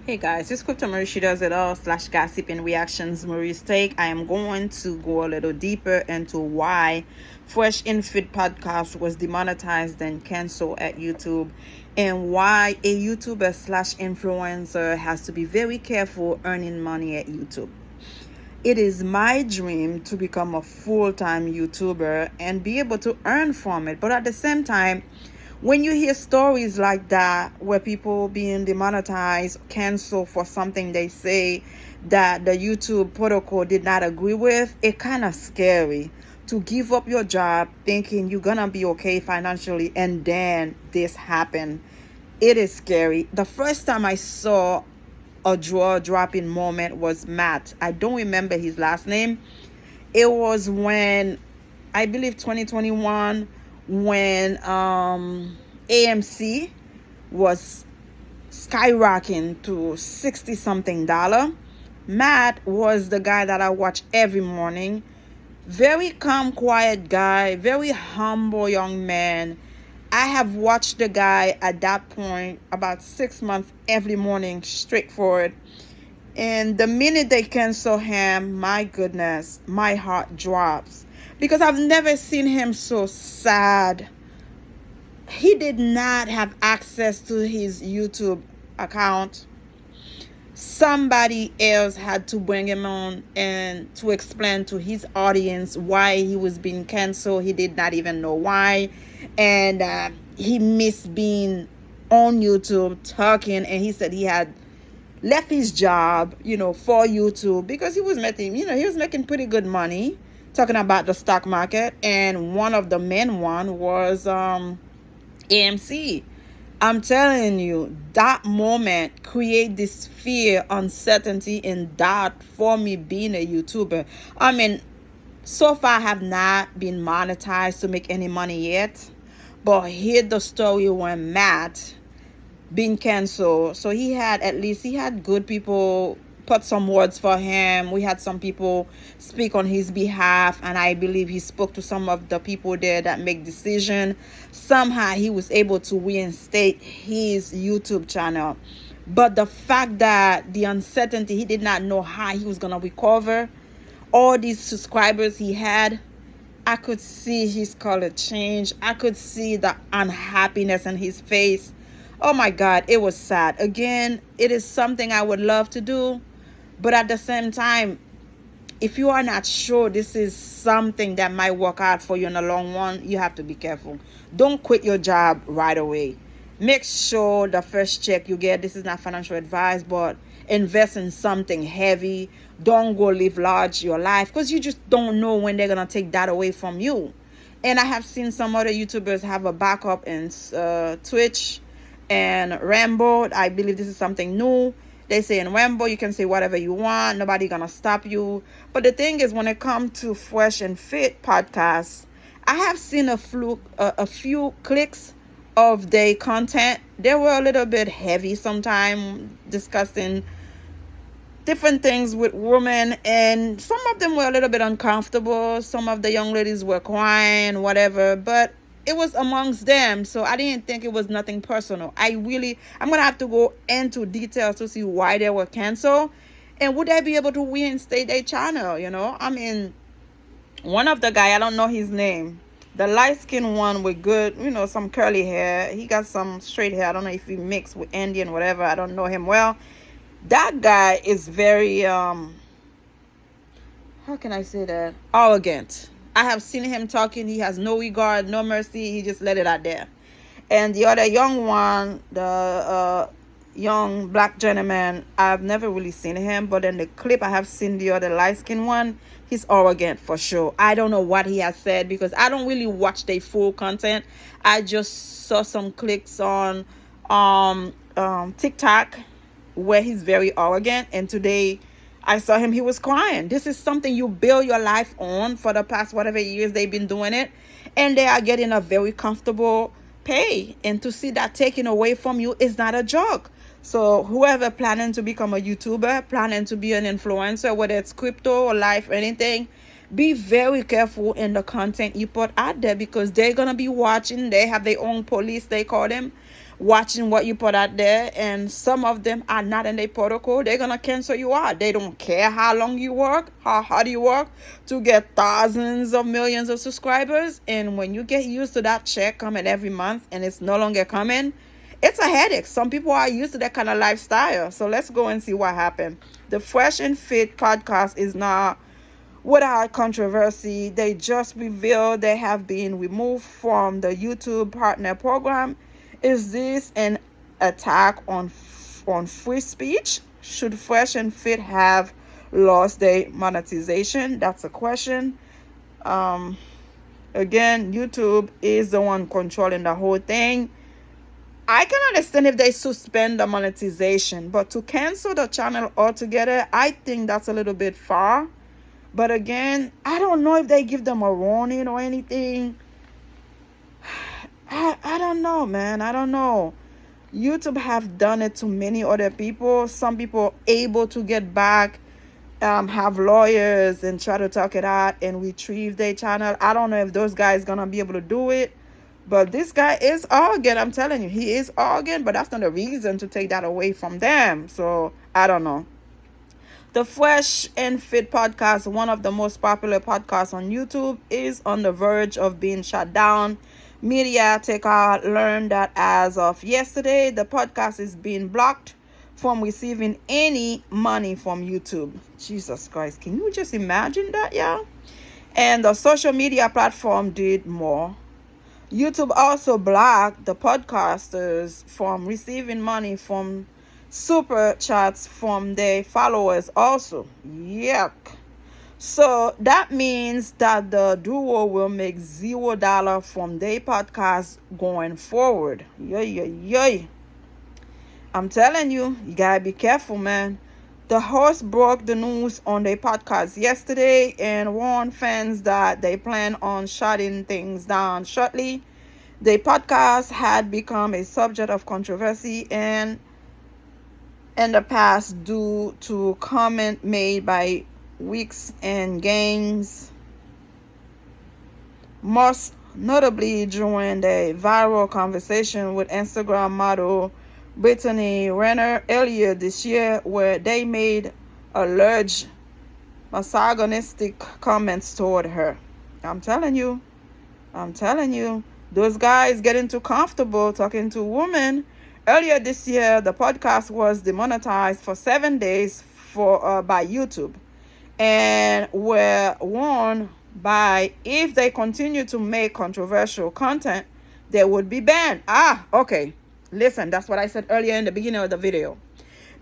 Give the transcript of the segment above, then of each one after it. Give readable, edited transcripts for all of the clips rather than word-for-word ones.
Hey guys, it's Crypto Marie. She does it all / gossip and reactions. Marie's take. I am going to go a little deeper into why Fresh and Fit podcast was demonetized and canceled at YouTube, and why a YouTuber / influencer has to be very careful earning money at YouTube. It is my dream to become a full-time YouTuber and be able to earn from it, but at the same time, when you hear stories like that where people being demonetized, canceled for something they say that the YouTube protocol did not agree with, it kind of scary to give up your job thinking you're gonna be okay financially and then this happened. It is scary. The first time I saw a draw dropping moment was Matt. I don't remember his last name. It was when, I believe, 2021, when AMC was skyrocketing to 60 something dollar. Matt was the guy that I watch every morning. Very calm, quiet guy, very humble young man. I have watched the guy at that point about 6 months every morning, straightforward. And the minute they cancel him, my goodness, my heart drops. Because I've never seen him so sad. He did not have access to his YouTube account. Somebody else had to bring him on and to explain to his audience why he was being canceled. He did not even know why. And he missed being on YouTube talking. And he said he had left his job, for YouTube because he was making pretty good money talking about the stock market. And one of the main one was AMC. I'm telling you, that moment create this fear, uncertainty, and doubt for me being a YouTuber. I mean, so far I have not been monetized to make any money yet, but hear the story when Matt being canceled. So he had good people put some words for him. We had some people speak on his behalf, and I believe he spoke to some of the people there that make decision. Somehow he was able to reinstate his YouTube channel. But the fact that the uncertainty, he did not know how he was going to recover all these subscribers he had. I could see his color change. I could see the unhappiness in his face. Oh my God, it was sad. Again, it is something I would love to do. But at the same time, if you are not sure this is something that might work out for you in the long run, you have to be careful. Don't quit your job right away. Make sure the first check you get, this is not financial advice, but invest in something heavy. Don't go live large your life because you just don't know when they're going to take that away from you. And I have seen some other YouTubers have a backup in Twitch and Rambo. I believe this is something new. They say in Rambo, you can say whatever you want. Nobody gonna stop you. But the thing is, when it comes to Fresh and Fit podcasts, I have seen a few clicks of their content. They were a little bit heavy sometimes, discussing different things with women. And some of them were a little bit uncomfortable. Some of the young ladies were crying, whatever. But it was amongst them, so I didn't think it was nothing personal. I'm gonna have to go into details to see why they were canceled and would I be able to reinstate their channel. I mean, one of the guy, I don't know his name, the light-skinned one with good, some curly hair. He got some straight hair. I don't know if he mixed with Indian, whatever. I don't know him well. That guy is very how can I say that, arrogant. I have seen him talking. He has no regard, no mercy. He just let it out there. And the other young one, the young black gentleman, I've never really seen him. But in the clip, I have seen the other light-skinned one. He's arrogant for sure. I don't know what he has said because I don't really watch their full content. I just saw some clicks on TikTok where he's very arrogant. And today, I saw him, he was crying. This is something you build your life on for the past whatever years they've been doing it. And they are getting a very comfortable pay. And to see that taken away from you is not a joke. So whoever planning to become a YouTuber, planning to be an influencer, whether it's crypto or life or anything, be very careful in the content you put out there because they're going to be watching. They have their own police, they call them. watching what you put out there, and some of them are not in their protocol. They're gonna cancel you out. They don't care how long you work, how hard you work to get thousands of millions of subscribers. And when you get used to that check coming every month and it's no longer coming, it's a headache. Some people are used to that kind of lifestyle. So let's go and see what happened. The Fresh and Fit podcast is now without controversy. They just revealed they have been removed from the YouTube partner program. Is this an attack on free speech? Should Fresh and Fit have lost their monetization? That's a question. Again, YouTube is the one controlling the whole thing. I can understand if they suspend the monetization, but to cancel the channel altogether, I think that's a little bit far. But again, I don't know if they give them a warning or anything. I don't know, man. I don't know. YouTube have done it to many other people. Some people able to get back, have lawyers and try to talk it out and retrieve their channel. I don't know if those guys gonna be able to do it. But this guy is arrogant. I'm telling you, he is arrogant, but that's not a reason to take that away from them. So I don't know. The Fresh and Fit podcast, one of the most popular podcasts on YouTube, is on the verge of being shut down. Mediatek learned that as of yesterday, the podcast is being blocked from receiving any money from YouTube. Jesus Christ, can you just imagine that, yeah? And the social media platform did more. YouTube also blocked the podcasters from receiving money from super chats from their followers also. Yuck. So that means that the duo will make $0 from their podcast going forward. Yay. I'm telling you, you gotta be careful, man. The host broke the news on their podcast yesterday and warned fans that they plan on shutting things down shortly. The podcast had become a subject of controversy and in the past due to comment made by Weeks and Gaines, most notably during the viral conversation with Instagram model Brittany Renner earlier this year, where they made alleged misogynistic comments toward her. I'm telling you, those guys getting too comfortable talking to women. Earlier this year, the podcast was demonetized for 7 days by YouTube, and were warned by if they continue to make controversial content, they would be banned. Okay. Listen, that's what I said earlier in the beginning of the video.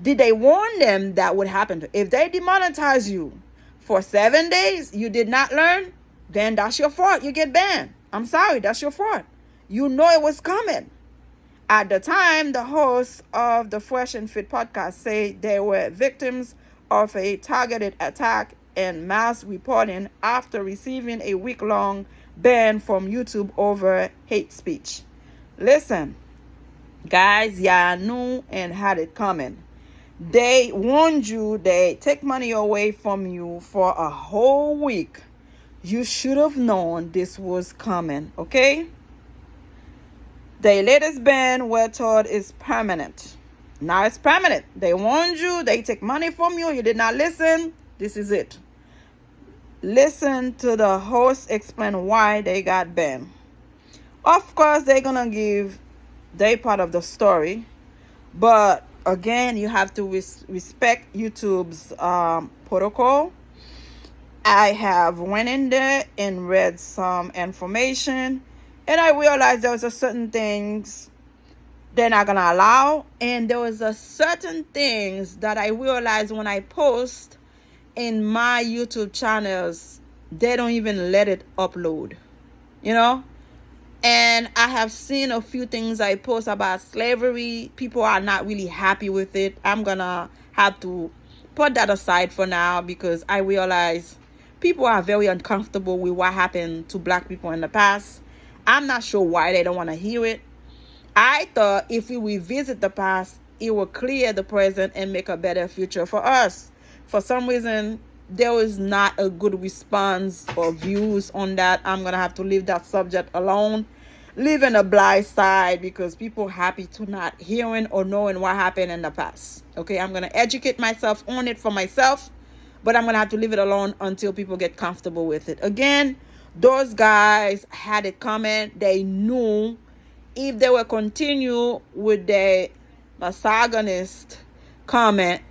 Did they warn them that would happen? If they demonetize you for 7 days, you did not learn, then that's your fault. You get banned. I'm sorry, that's your fault. You know it was coming. At the time, the hosts of the Fresh and Fit podcast say they were victims of a targeted attack and mass reporting after receiving a week-long ban from YouTube over hate speech. Listen, guys, y'all knew and had it coming. They warned you. They take money away from you for a whole week. You should have known this was coming, okay? The latest ban, we're told, is permanent. Now it's permanent. They warned you. They take money from you. You did not listen. This is it. Listen to the host explain why they got banned. Of course, they're going to give their part of the story. But again, you have to respect YouTube's protocol. I have went in there and read some information, and I realized there was a certain things they're not gonna allow, and there was a certain things that I realized when I post in my YouTube channels, they don't even let it upload, you know. And I have seen a few things I post about slavery. People are not really happy with it. I'm gonna have to put that aside for now, because I realize people are very uncomfortable with what happened to black people in the past. I'm not sure why they don't want to hear it. I thought if we revisit the past, it will clear the present and make a better future for us. For some reason, there was not a good response or views on that. I'm going to have to leave that subject alone. living a blind side because people happy to not hearing or knowing what happened in the past. Okay, I'm gonna educate myself on it for myself, but I'm gonna have to leave it alone until people get comfortable with it. Again, those guys had it coming. They knew if they will continue with their misogynist comment,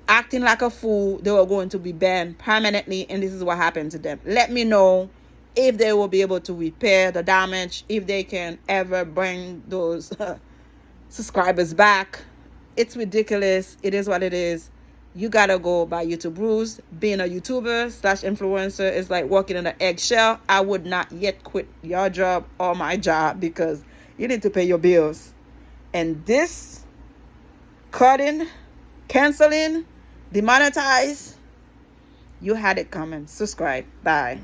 acting like a fool, they were going to be banned permanently, and this is what happened to them. Let me know if they will be able to repair the damage, if they can ever bring those subscribers back. It's ridiculous. It is what it is. You gotta go by YouTube rules. Being a YouTuber / influencer is like walking in an eggshell. I would not yet quit your job or my job because you need to pay your bills. And this cutting, canceling, demonetize, you had it coming. Subscribe. Bye.